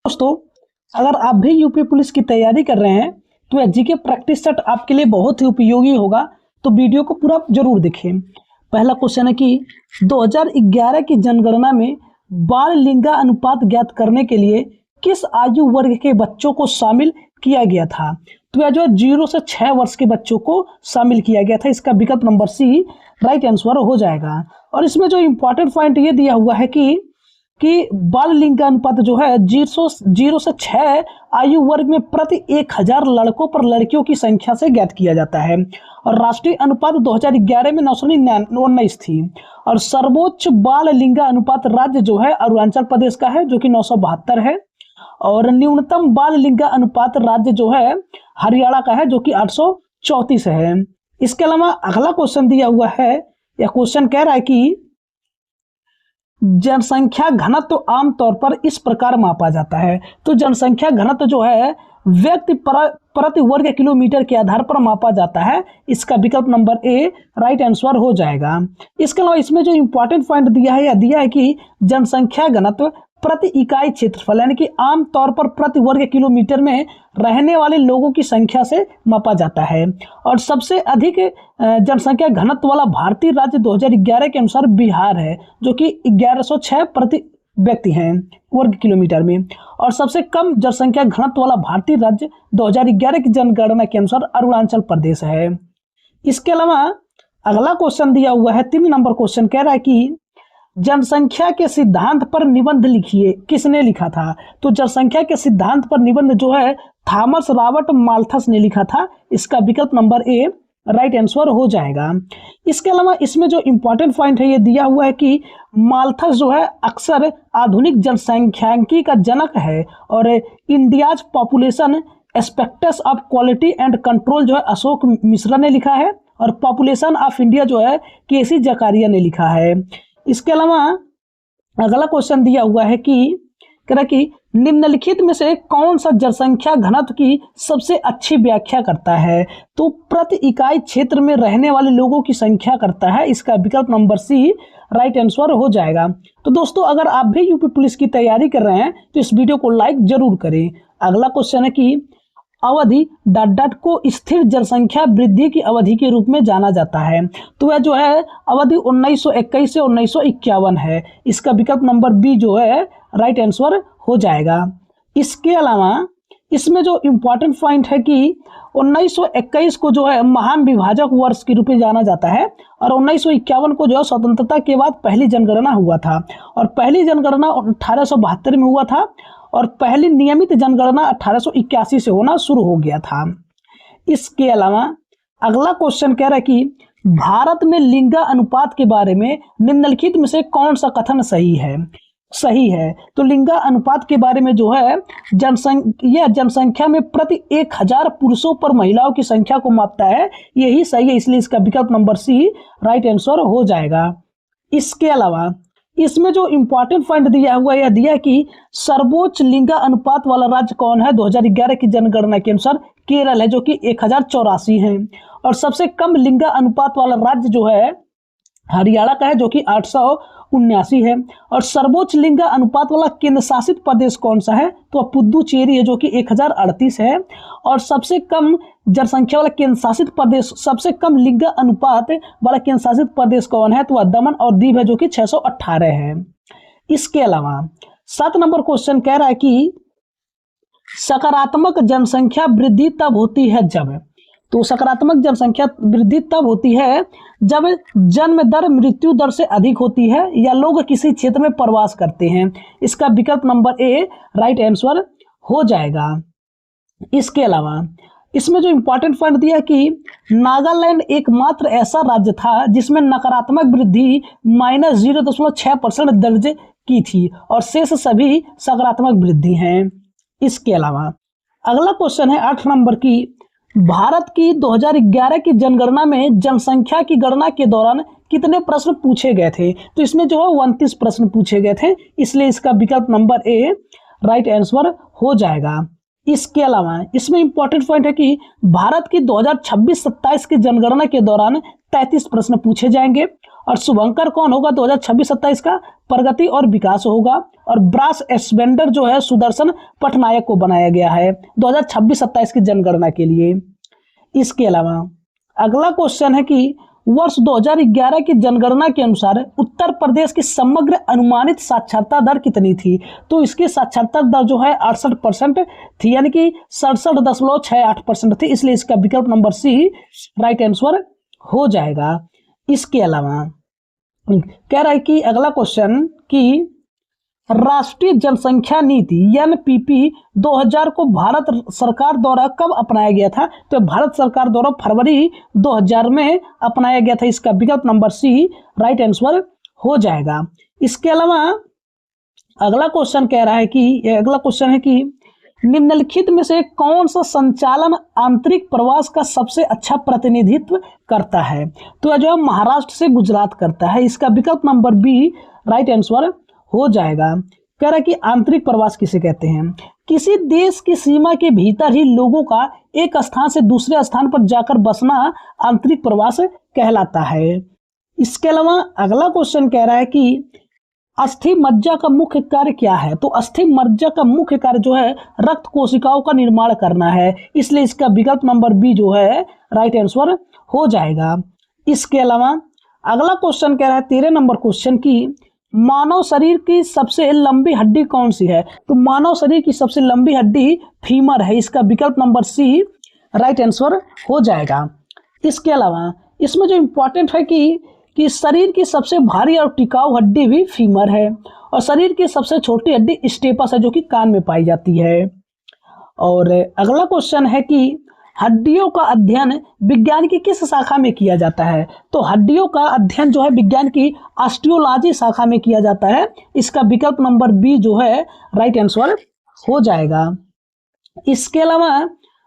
दोस्तों, अगर आप भी यूपी पुलिस की तैयारी कर रहे हैं तो यह जीके प्रैक्टिस सेट आपके लिए बहुत ही उपयोगी होगा, तो वीडियो को पूरा जरूर देखें। पहला क्वेश्चन है कि 2011 की जनगणना में बाल लिंगानुपात ज्ञात करने के लिए किस आयु वर्ग के बच्चों को शामिल किया गया था? तो यह जो 0 से 6 वर्ष के बच्चों को शामिल किया गया था। इसका विकल्प नंबर सी राइट आंसर हो जाएगा। और इसमें जो इंपॉर्टेंट पॉइंट ये दिया हुआ है कि बाल लिंगानुपात जो है 0 से 6 आयु वर्ग में प्रति 1000 लड़कों पर लड़कियों की संख्या से ज्ञात किया जाता है। और राष्ट्रीय अनुपात 2011 में 919 थी। और सर्वोच्च बाल लिंगानुपात राज्य जो है अरुणाचल प्रदेश का है, जो कि 972 है। और न्यूनतम बाल लिंगानुपात राज्य जो है हरियाणा का है, जो कि 834 है। इसके अलावा अगला क्वेश्चन दिया हुआ है, यह क्वेश्चन कह रहा है कि जनसंख्या घनत्व तो आमतौर पर इस प्रकार मापा जाता है। तो जनसंख्या घनत्व जो है व्यक्ति प्रति वर्ग किलोमीटर के आधार पर मापा जाता है। इसका विकल्प नंबर ए राइट आंसर हो जाएगा। इसके अलावा इसमें जो इंपॉर्टेंट पॉइंट दिया है, यह दिया है कि जनसंख्या घनत्व प्रति इकाई क्षेत्रफल यानी कि आमतौर पर प्रति वर्ग किलोमीटर में रहने वाले लोगों की संख्या से मापा जाता है। और सबसे अधिक जनसंख्या घनत्व वाला भारतीय राज्य 2011 के अनुसार बिहार है, जो कि 1106 प्रति व्यक्ति हैं वर्ग किलोमीटर में। और सबसे कम जनसंख्या घनत्व वाला भारतीय राज्य 2011 की जनगणना के अनुसार अरुणाचल प्रदेश है। इसके अलावा अगला क्वेश्चन दिया हुआ है, 3 नंबर क्वेश्चन कह रहा है कि जनसंख्या के सिद्धांत पर निबंध लिखिए, किसने लिखा था? तो जनसंख्या के सिद्धांत पर निबंध जो है थॉमस रॉबर्ट माल्थस ने लिखा था। इसका विकल्प नंबर ए राइट आंसर हो जाएगा। इसके अलावा इसमें जो इंपॉर्टेंट पॉइंट है, ये दिया हुआ है कि माल्थस जो है अक्सर आधुनिक जनसंख्यांकी का जनक है। और India's population aspects of quality and control जो है अशोक मिश्रा ने लिखा है। और पॉपुलेशन ऑफ इंडिया जो है केसी जकारिया ने लिखा है। इसके अलावा अगला क्वेश्चन दिया हुआ है कि निम्नलिखित में से कौन सा जनसंख्या घनत्व की सबसे अच्छी व्याख्या करता है? तो प्रति इकाई क्षेत्र में रहने वाले लोगों की संख्या करता है। इसका विकल्प नंबर सी राइट आंसर हो जाएगा। तो दोस्तों, अगर आप भी यूपी पुलिस की तैयारी कर रहे हैं तो इस वीडियो को लाइक जरूर करें। अगला क्वेश्चन है कि अवधि ... को स्थिर जनसंख्या वृद्धि की अवधि के रूप में जाना जाता है। तो वह जो है अवधि 1921 से 1951 है। इसका विकल्प नंबर बी जो है राइट आंसर हो जाएगा। इसके अलावा इसमें जो इंपॉर्टेंट पॉइंट है कि 1921 को जो है महान विभाजक वर्ष के रूप में जाना जाता है। और 1951 को जो है स्वतंत्रता के बाद पहली जनगणना हुआ था। और पहली जनगणना 1872 में हुआ था। और पहली नियमित जनगणना 1881 से होना शुरू हो गया था। इसके अलावा अगला क्वेश्चन कह रहा है कि भारत में लिंगानुपात के बारे में निम्नलिखित में से कौन सा कथन सही है? तो लिंगानुपात के बारे में जो है जनसंख्या में प्रति 1000 पुरुषों पर महिलाओं की संख्या को मापता है, यही सही है। इसलिए इसका विकल्प नंबर सी राइट आंसर हो जाएगा। इसके अलावा इसमें जो इंपॉर्टेंट पॉइंट दिया हुआ है, यह दिया है कि सर्वोच्च लिंगानुपात वाला राज्य कौन है? 2011 की जनगणना के अनुसार केरल है, जो कि 1084 है। और सबसे कम लिंगानुपात वाला राज्य जो है हरियाणा का है, जो कि 879 है। और सर्वोच्च लिंगानुपात वाला केंद्र शासित प्रदेश कौन सा है? तो पुदुचेरी है, जो कि 1038 है। और सबसे कम जनसंख्या वाला केंद्र शासित प्रदेश, सबसे कम लिंगानुपात वाला केंद्र शासित प्रदेश कौन है? तो दमन और दीव है, जो कि 618 है। इसके अलावा 7 नंबर क्वेश्चन कह रहा है कि सकारात्मक जनसंख्या वृद्धि तब होती है जब... तो सकारात्मक जनसंख्या वृद्धि तब होती है जब जन्म दर मृत्यु दर से अधिक होती है या लोग किसी क्षेत्र में प्रवास करते हैं। इसका विकल्प नंबर ए राइट आंसर हो जाएगा। इसके अलावा इसमें जो इंपॉर्टेंट पॉइंट दिया है कि नागालैंड एकमात्र ऐसा राज्य था जिसमें नकारात्मक वृद्धि -0.6% दर्ज की थी और शेष सभी सकारात्मक वृद्धि हैं। इसके अलावा अगला क्वेश्चन है 8 नंबर की भारत की 2011 की जनगणना में जनसंख्या की गणना के दौरान कितने प्रश्न पूछे गए थे? तो इसमें जो है 29 प्रश्न पूछे गए थे। इसलिए इसका विकल्प नंबर ए राइट आंसर हो जाएगा। इसके अलावा इसमें इंपॉर्टेंट पॉइंट है कि भारत की 2026-27 की जनगणना के दौरान 33 प्रश्न पूछे जाएंगे और शुभंकर कौन होगा 2026-27 का? प्रगति और विकास होगा। और ब्रास एस्बेंडर जो है सुदर्शन पटनायक को बनाया गया है 2026-27 की जनगणना के लिए। इसके अलावा अगला क्वेश्चन है कि वर्ष 2011 की जनगणना के अनुसार उत्तर प्रदेश की समग्र अनुमानित साक्षरता दर कितनी थी? तो इसकी साक्षरता दर जो है 68% थी, यानी कि 67.68% थी, इसलिए इसका विकल्प नंबर सी राइट आंसर हो जाएगा। इसके अलावा कह रहा है कि अगला क्वेश्चन कि राष्ट्रीय जनसंख्या नीति एनपीपी 2000 को भारत सरकार द्वारा कब अपनाया गया था? तो भारत सरकार द्वारा फरवरी 2000 में अपनाया गया था, इसका विकल्प नंबर सी राइट आंसर हो जाएगा। इसके अलावा अगला क्वेश्चन कह रहा है कि अगला क्वेश्चन है कि निम्नलिखित में से कौन सा संचालन आंतरिक प्रवास का सबसे अच्छा प्रतिनिधित्व करता है? तो जो है महाराष्ट्र से गुजरात करता है, इसका विकल्प नंबर बी राइट आंसर हो जाएगा। कह रहा है कि आंतरिक प्रवास किसे कहते हैं? किसी देश की सीमा के भीतर ही लोगों का एक स्थान से दूसरे स्थान पर जाकर बसना आंतरिक प्रवास कहलाता है। इसके अलावा अगला क्वेश्चन कह रहा है कि अस्थि मज्जा का मुख्य कार्य क्या है? तो अस्थि मज्जा का मुख्य कार्य जो है रक्त कोशिकाओं का निर्माण करना है, इसलिए इसका विकल्प नंबर बी जो है राइट आंसर हो जाएगा। इसके अलावा अगला क्वेश्चन कह रहा है 13 नंबर क्वेश्चन की मानव शरीर की सबसे लंबी हड्डी कौन सी है? तो मानव शरीर की सबसे लंबी हड्डी फीमर है, इसका विकल्प नंबर सी राइट आंसर हो जाएगा। इसके अलावा इसमें जो इंपॉर्टेंट है कि शरीर की सबसे भारी और टिकाऊ हड्डी भी फीमर है और शरीर की सबसे छोटी हड्डी स्टेपस है जो कि कान में पाई जाती है। और अगला क्वेश्चन है कि हड्डियों का अध्ययन विज्ञान की किस शाखा में किया जाता है? तो हड्डियों का अध्ययन जो है विज्ञान की ऑस्टियोलॉजी शाखा में किया जाता है, इसका विकल्प नंबर बी जो है राइट आंसर हो जाएगा। इसके अलावा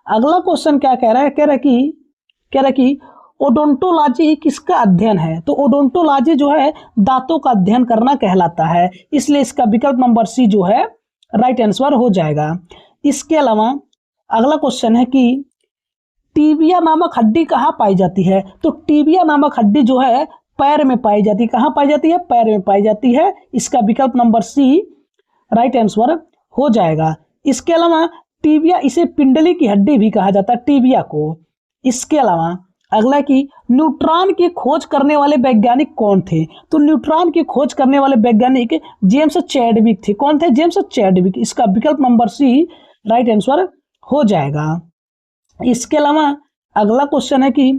अगला क्वेश्चन क्या कह रहा है? कह रहा है कि ओडोंटोलॉजी किसका अध्ययन है? तो ओडोंटोलॉजी जो है दांतों का अध्ययन करना कहलाता है, इसलिए इसका विकल्प नंबर सी जो है राइट आंसर हो जाएगा। इसके अलावा अगला क्वेश्चन है कि टीबिया नामक हड्डी कहाँ पाई जाती है? तो टीबिया नामक हड्डी जो है पैर में पाई जाती है। कहाँ पाई जाती है? पैर में पाई जाती है, इसका विकल्प नंबर सी राइट आंसर हो जाएगा। इसके अलावा टीबिया, इसे पिंडली की हड्डी भी कहा जाता है, टीबिया को। इसके अलावा अगला कि न्यूट्रॉन की खोज करने वाले वैज्ञानिक कौन थे? तो न्यूट्रॉन की खोज करने वाले वैज्ञानिक जेम्स चैडविक थे। कौन थे? जेम्स चैडविक, इसका विकल्प नंबर सी राइट आंसर हो जाएगा। इसके अलावा अगला क्वेश्चन है कि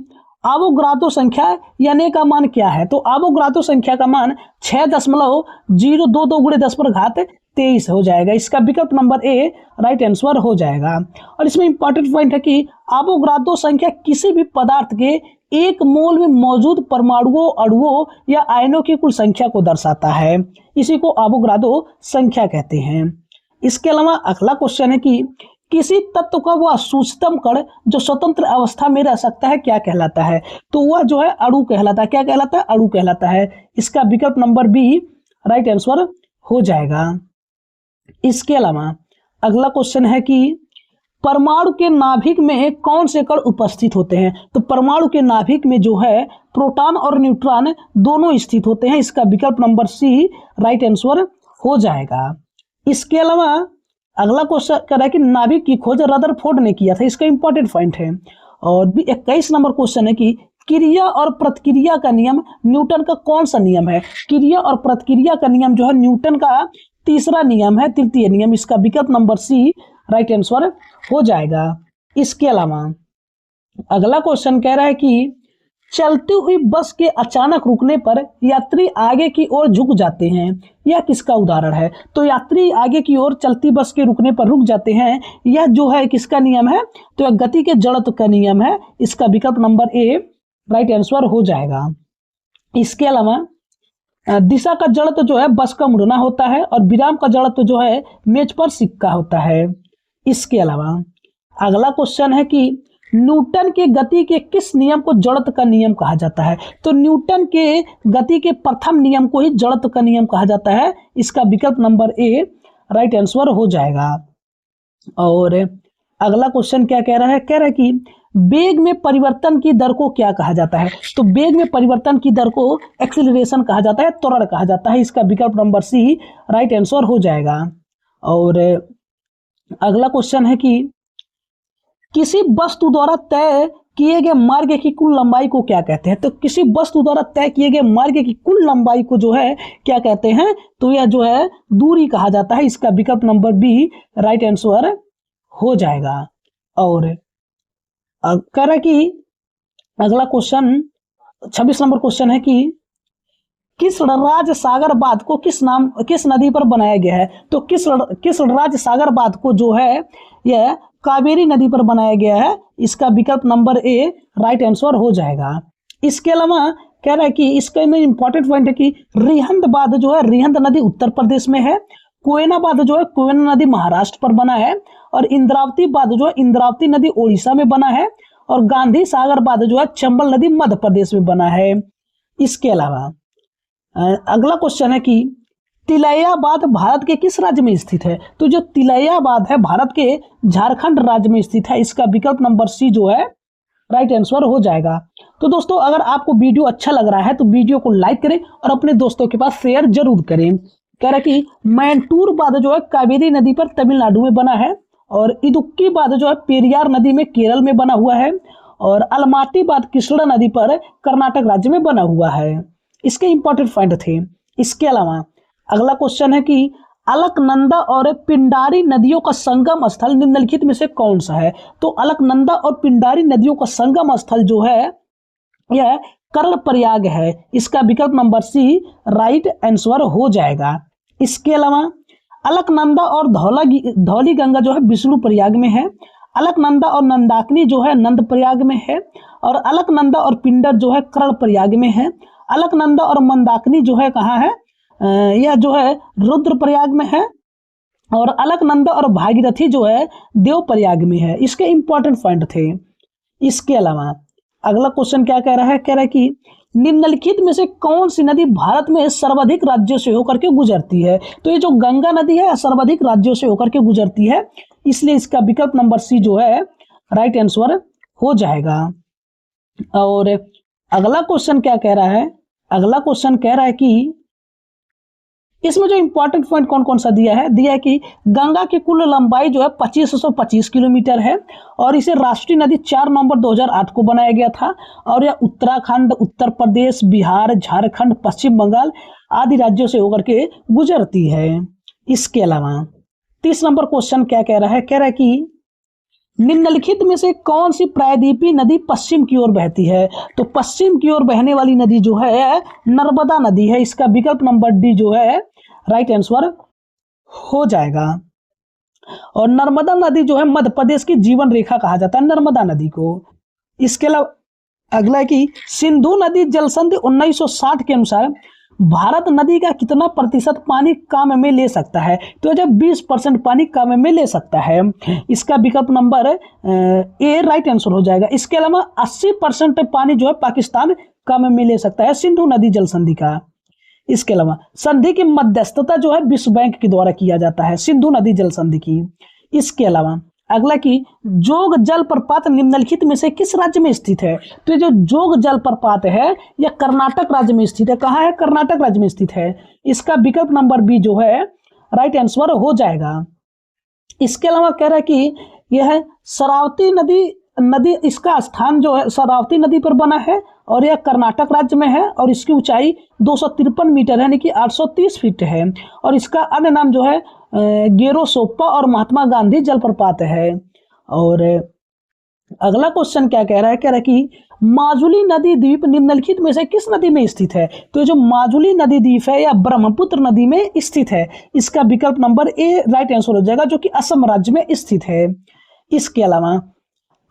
आवोगाद्रो संख्या यानी का मान क्या है? तो आवोगाद्रो संख्या का मान 6.022 गुणे 10 पर घात 23 हो जाएगा, इसका विकल्प नंबर ए राइट आंसर हो जाएगा। और इसमें इंपॉर्टेंट पॉइंट है कि आवोगाद्रो संख्या किसी भी पदार्थ के एक मोल में मौजूद परमाणुओं, अणुओं या आयनों की कुल संख्या को दर्शाता है, इसी को आवोगाद्रो संख्या कहते हैं। इसके अलावा अगला क्वेश्चन है कि किसी तत्व का वह सूक्ष्मतम कण जो स्वतंत्र अवस्था में रह सकता है क्या कहलाता है? तो वह जो है अणु कहलाता है। क्या कहलाता है? अणु कहलाता है, इसका विकल्प नंबर बी राइट आंसर हो जाएगा। इसके अलावा अगला क्वेश्चन है कि परमाणु के नाभिक में कौन से कण उपस्थित होते हैं? तो परमाणु के नाभिक में जो है प्रोटॉन और न्यूट्रॉन दोनों स्थित होते हैं, इसका विकल्प नंबर सी राइट आंसर हो जाएगा। इसके अलावा अगला क्वेश्चन कह रहा है कि नाभिक की खोज रदरफोर्ड ने किया था, इसका इंपॉर्टेंट पॉइंट है। और 21 नंबर क्वेश्चन है कि क्रिया और प्रतिक्रिया का नियम न्यूटन का कौन सा नियम है? क्रिया और प्रतिक्रिया का नियम जो है न्यूटन का तीसरा नियम है, तृतीय नियम, इसका विकल्प नंबर सी राइट आंसर हो जाएगा। इसके अलावा अगला क्वेश्चन कह रहा है कि चलती हुई बस के अचानक रुकने पर यात्री आगे की ओर झुक जाते हैं, यह किसका उदाहरण है? तो यात्री आगे की ओर चलती बस के रुकने पर रुक जाते हैं, यह जो है किसका नियम है? तो यह गति के जड़त्व का नियम है, इसका विकल्प नंबर ए राइट आंसर हो जाएगा। इसके अलावा दिशा का जड़त्व जो है बस का मुड़ना होता है और विराम का जड़त्व जो है मेज पर सिक्का होता है। इसके अलावा अगला क्वेश्चन है कि न्यूटन के गति के किस नियम को जड़त्व का नियम कहा जाता है? तो न्यूटन के गति के प्रथम नियम को ही जड़त्व का नियम कहा जाता है, इसका विकल्प नंबर ए राइट आंसर हो जाएगा। और अगला क्वेश्चन क्या कह रहा है, कह रहा है कि वेग में परिवर्तन की दर को क्या कहा जाता है। तो वेग में परिवर्तन की दर को एक्सीलरेशन कहा जाता है, त्वरण कहा जाता है। इसका विकल्प नंबर सी राइट आंसर हो जाएगा। और अगला क्वेश्चन है कि किसी वस्तु द्वारा तय किए गए मार्ग की कुल लंबाई को क्या कहते हैं। तो किसी वस्तु द्वारा तय किए गए मार्ग की कुल लंबाई को जो है क्या कहते हैं, तो यह जो है दूरी कहा जाता है। इसका विकल्प नंबर बी राइट आंसर हो जाएगा। और कह रहा है कि अगला क्वेश्चन 26 नंबर क्वेश्चन है कि किस राज सागर बांध को किस नदी पर बनाया गया है। तो किस राज सागर बांध को जो है यह कावेरी नदी पर बनाया गया है। इसका विकल्प नंबर ए राइट आंसर हो जाएगा। इसके अलावा कह रहा है कि इसके में इंपॉर्टेंट पॉइंट है कि रिहंद बांध जो है रिहंद नदी उत्तर प्रदेश में है, कोयना बांध जो है कोयना नदी महाराष्ट्र पर बना है, और इंद्रावती बांध जो है इंद्रावती नदी ओडिशा में बना है, और गांधी सागर बांध जो है चंबल नदी मध्य प्रदेश में बना है। इसके अलावा अगला क्वेश्चन है कि तिलैया बांध भारत के किस राज्य में स्थित है। तो जो तिलैया बांध है भारत के झारखंड राज्य में स्थित है। इसका विकल्प नंबर सी जो है राइट आंसर हो जाएगा। तो दोस्तों अगर आपको वीडियो अच्छा लग रहा है तो वीडियो को लाइक करें और अपने दोस्तों के पास शेयर जरूर करें। कह रहा है कि मैंटूर बांध जो है कावेरी नदी पर तमिलनाडु में बना है, और इदुक्की बांध जो है पेरियार नदी में केरल में बना हुआ है, और अलमाटी बांध कृष्णा नदी पर कर्नाटक राज्य में बना हुआ है। इसके इंपॉर्टेंट पॉइंट थे। इसके अलावा अगला क्वेश्चन है कि अलकनंदा और पिंडारी नदियों का संगम स्थल निम्नलिखित में से कौन सा है। तो अलकनंदा और पिंडारी नदियों का संगम स्थल जो है यह कर्णप्रयाग है। इसका विकल्प नंबर सी राइट आंसर हो जाएगा। इसके अलावा अलकनंदा और धौली गंगा जो है विष्णु प्रयाग में है, अलकनंदा और नंदाकिनी जो है नंद प्रयाग में है, और अलकनंदा और पिंडर जो है कर्णप्रयाग में है। अलकनंदा और मंदाकिनी जो है कहाँ है, यह जो है रुद्रप्रयाग में है, और अलकनंदा और भागीरथी जो है देवप्रयाग में है। इसके इंपॉर्टेंट पॉइंट थे। इसके अलावा अगला क्वेश्चन क्या कह रहा है, कह रहा है कि निम्नलिखित में से कौन सी नदी भारत में सर्वाधिक राज्यों से होकर के गुजरती है। तो ये जो गंगा नदी है सर्वाधिक राज्यों से होकर के गुजरती है, इसलिए इसका विकल्प नंबर सी जो है राइट आंसर हो जाएगा। और अगला क्वेश्चन क्या कह रहा है, अगला क्वेश्चन कह रहा है कि इसमें जो इंपॉर्टेंट पॉइंट कौन कौन सा दिया है कि गंगा की कुल लंबाई जो है 2525 किलोमीटर है, और इसे राष्ट्रीय नदी 4 नवंबर 2008 को बनाया गया था, और यह उत्तराखंड, उत्तर प्रदेश, बिहार, झारखंड, पश्चिम बंगाल आदि राज्यों से होकर के गुजरती है। इसके अलावा 30 नंबर क्वेश्चन क्या कह रहा है, कह रहा है कि निम्नलिखित में से कौन सी प्रायद्वीपीय नदी पश्चिम की ओर बहती है। तो पश्चिम की ओर बहने वाली नदी जो है नर्मदा नदी है। इसका विकल्प नंबर डी जो है राइट आंसर हो जाएगा। और नर्मदा नदी जो है मध्य प्रदेश की जीवन रेखा कहा जाता है नर्मदा नदी को। इसके अलावा अगला है कि सिंधु नदी जल संधि 1960 के अनुसार भारत नदी का कितना प्रतिशत पानी काम में ले सकता है। तो जब 20% पानी काम में ले सकता है। इसका विकल्प नंबर ए राइट आंसर हो जाएगा। इसके अलावा 80% पानी जो है पाकिस्तान काम में ले सकता है सिंधु नदी जल संधि का। इसके अलावा संधि की मध्यस्थता जो है विश्व बैंक के द्वारा किया जाता है सिंधु नदी जल संधि की। इसके अलावा अगला कि जोग जलप्रपात निम्नलिखित में से किस राज्य में स्थित है। तो जो जोग जलप्रपात है यह कर्नाटक राज्य में स्थित है। कहाँ है, कर्नाटक राज्य में स्थित है। इसका विकल्प नंबर बी जो है राइट आंसर हो जाएगा। इसके अलावा कह रहा है कि यह शरावती नदी इसका स्थान जो है शरावती नदी पर बना है, और यह कर्नाटक राज्य में है, और इसकी ऊंचाई 253 मीटर है यानी कि 830 फीट है, और इसका अन्य नाम जो है गेरोसोप्पा और महात्मा गांधी जलप्रपात है। और अगला क्वेश्चन क्या कह रहा है, कह रहा है कि माजुली नदी द्वीप निम्नलिखित में से किस नदी में स्थित है। तो जो माजुली नदी द्वीप है यह ब्रह्मपुत्र नदी में स्थित है। इसका विकल्प नंबर ए राइट आंसर हो जाएगा, जो कि असम राज्य में स्थित है। इसके अलावा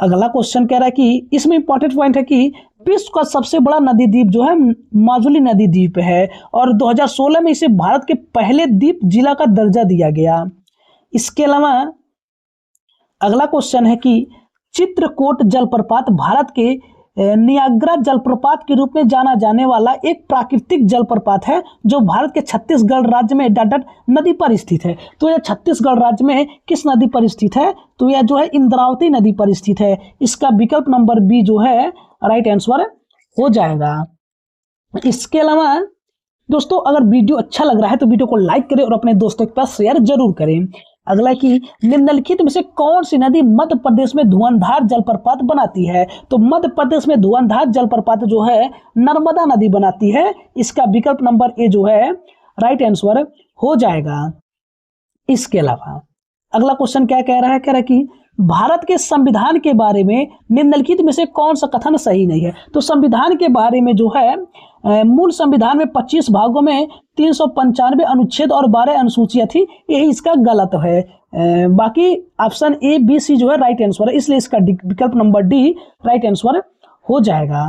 अगला क्वेश्चन कह रहा है कि इसमें इंपॉर्टेंट पॉइंट है कि विश्व का सबसे बड़ा नदी द्वीप जो है माजुली नदी द्वीप है, और 2016 में इसे भारत के पहले द्वीप जिला का दर्जा दिया गया। इसके अलावा अगला क्वेश्चन है कि चित्रकूट जलप्रपात भारत के नियाग्रा जलप्रपात के रूप में जाना जाने वाला एक प्राकृतिक जलप्रपात है जो भारत के छत्तीसगढ़ राज्य में डाडट नदी पर स्थित है। तो यह छत्तीसगढ़ राज्य में किस नदी पर स्थित है? तो यह जो है इंद्रावती नदी पर स्थित है। इसका विकल्प नंबर बी जो है राइट आंसर हो जाएगा। इसके अलावा दोस्तों अगर वीडियो अच्छा लग रहा है तो वीडियो को लाइक करें और अपने दोस्तों के पास शेयर जरूर करें। अगला कि निम्नलिखित में से कौन सी नदी मध्य प्रदेश में धुआंधार जलप्रपात बनाती है? तो मध्य प्रदेश में धुआंधार जलप्रपात जो है नर्मदा नदी बनाती है। इसका विकल्प नंबर ए जो है राइट आंसर हो जाएगा। इसके अलावा अगला क्वेश्चन क्या कह रहा है? कह रहा है कि भारत के संविधान के बारे में निम्नलिखित में से कौन सा कथन सही नहीं है? तो संविधान के बारे में जो है मूल संविधान में 25 भागों में 395 अनुच्छेद और 12 अनुसूचियां थी, यही इसका गलत है। बाकी ऑप्शन ए बी सी जो है राइट आंसर है, इसलिए इसका विकल्प नंबर डी राइट आंसर हो जाएगा।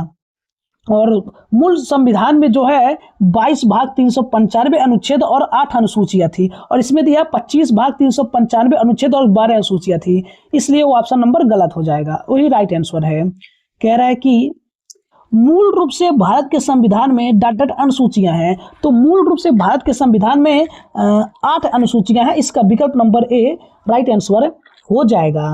और मूल संविधान में जो है 22 भाग 395 अनुच्छेद और 8 अनुसूचियां थी, और इसमें दिया 25 भाग 395 अनुच्छेद और 12 अनुसूचियां थी, इसलिए वो ऑप्शन नंबर गलत हो जाएगा, वही राइट आंसर है। कह रहा है कि मूल रूप से भारत के संविधान में डॉट अनुसूचियां हैं। तो मूल रूप से भारत के संविधान में 8 अनुसूचियां हैं, इसका विकल्प नंबर ए राइट आंसर हो जाएगा।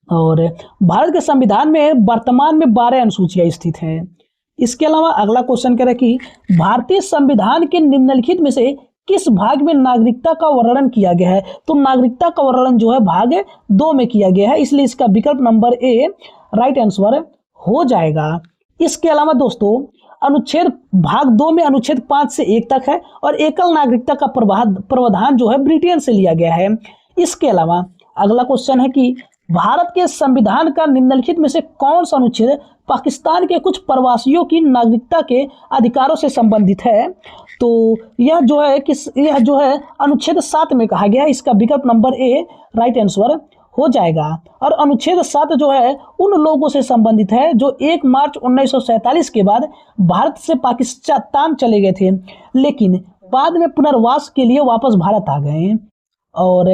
और भारत के संविधान में वर्तमान में 12 अनुसूचियां स्थित हैं। इसके अलावा अगला क्वेश्चन कह रहा है कि भारतीय संविधान के निम्नलिखित में से किस भाग में नागरिकता का वर्णन किया गया है? तो नागरिकता का वर्णन जो है भाग 2 में किया गया है, इसलिए इसका विकल्प नंबर ए राइट आंसर हो जाएगा। इसके अलावा दोस्तों अनुच्छेद भाग 2 में अनुच्छेद 5 से 1 तक है, और एकल नागरिकता का प्रावधान जो है ब्रिटेन से लिया गया है। इसके अलावा अगला क्वेश्चन है कि भारत के संविधान का निम्नलिखित में से कौन सा अनुच्छेद पाकिस्तान के कुछ प्रवासियों की नागरिकता के अधिकारों से संबंधित है? तो यह जो है अनुच्छेद 7 में कहा गया है, इसका विकल्प नंबर ए राइट आंसर हो जाएगा। और अनुच्छेद 7 जो है उन लोगों से संबंधित है जो 1 मार्च 1947 के बाद भारत से पाकिस्तान चले गए थे, लेकिन बाद में पुनर्वास के लिए वापस भारत आ गए। और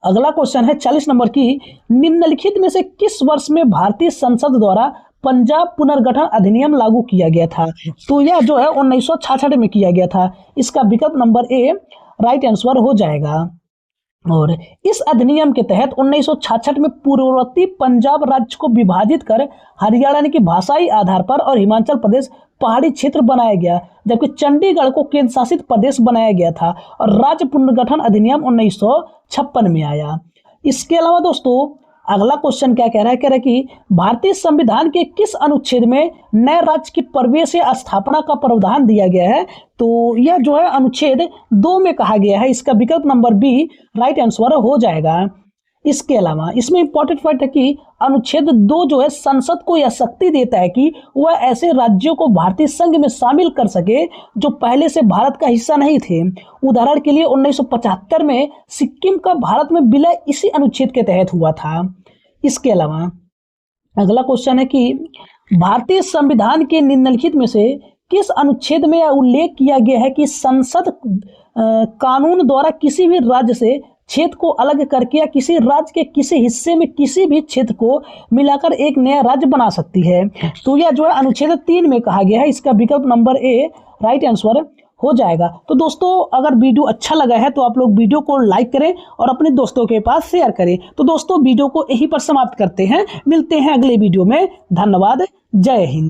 अगला क्वेश्चन है 40 नंबर की, निम्नलिखित में से किस वर्ष में भारतीय संसद द्वारा पंजाब पुनर्गठन अधिनियम लागू किया गया था? तो यह जो है 1966 में किया गया था, इसका विकल्प नंबर ए राइट आंसर हो जाएगा। और इस अधिनियम के तहत 1966 में पूर्ववर्ती पंजाब राज्य को विभाजित कर हरियाणा के भाषाई आधार पर और हिमाचल प्रदेश पहाड़ी क्षेत्र बनाया गया, जबकि चंडीगढ़ को केंद्र शासित प्रदेश बनाया गया था, और राज्य पुनर्गठन अधिनियम 1956 में आया। इसके अलावा दोस्तों अगला क्वेश्चन क्या कह रहा है? कह रहा है कि भारतीय संविधान के किस अनुच्छेद में नए राज्य की प्रवेश या स्थापना का प्रावधान दिया गया है? तो यह जो है अनुच्छेद 2 में कहा गया है, इसका विकल्प नंबर बी राइट आंसर हो जाएगा। इसके अलावा इसमें इंपॉर्टेंट पॉइंट है कि अनुच्छेद 2 जो है संसद को यह शक्ति देता है कि वह ऐसे राज्यों को भारतीय संघ में शामिल कर सके जो पहले से भारत का हिस्सा नहीं थे। उदाहरण के लिए 1975 में सिक्किम का भारत में विलय इसी अनुच्छेद के तहत हुआ था। इसके अलावा अगला क्वेश्चन है कि भारतीय संविधान के निम्नलिखित में से किस अनुच्छेद में यह उल्लेख किया गया है कि संसद कानून द्वारा किसी भी राज्य से क्षेत्र को अलग करके या किसी राज्य के किसी हिस्से में किसी भी क्षेत्र को मिलाकर एक नया राज्य बना सकती है? तो यह जो है अनुच्छेद 3 में कहा गया है, इसका विकल्प नंबर ए राइट आंसर हो जाएगा। तो दोस्तों अगर वीडियो अच्छा लगा है तो आप लोग वीडियो को लाइक करें और अपने दोस्तों के पास शेयर करें। तो दोस्तों वीडियो को यहीं पर समाप्त करते हैं, मिलते हैं अगले वीडियो में। धन्यवाद, जय हिंद।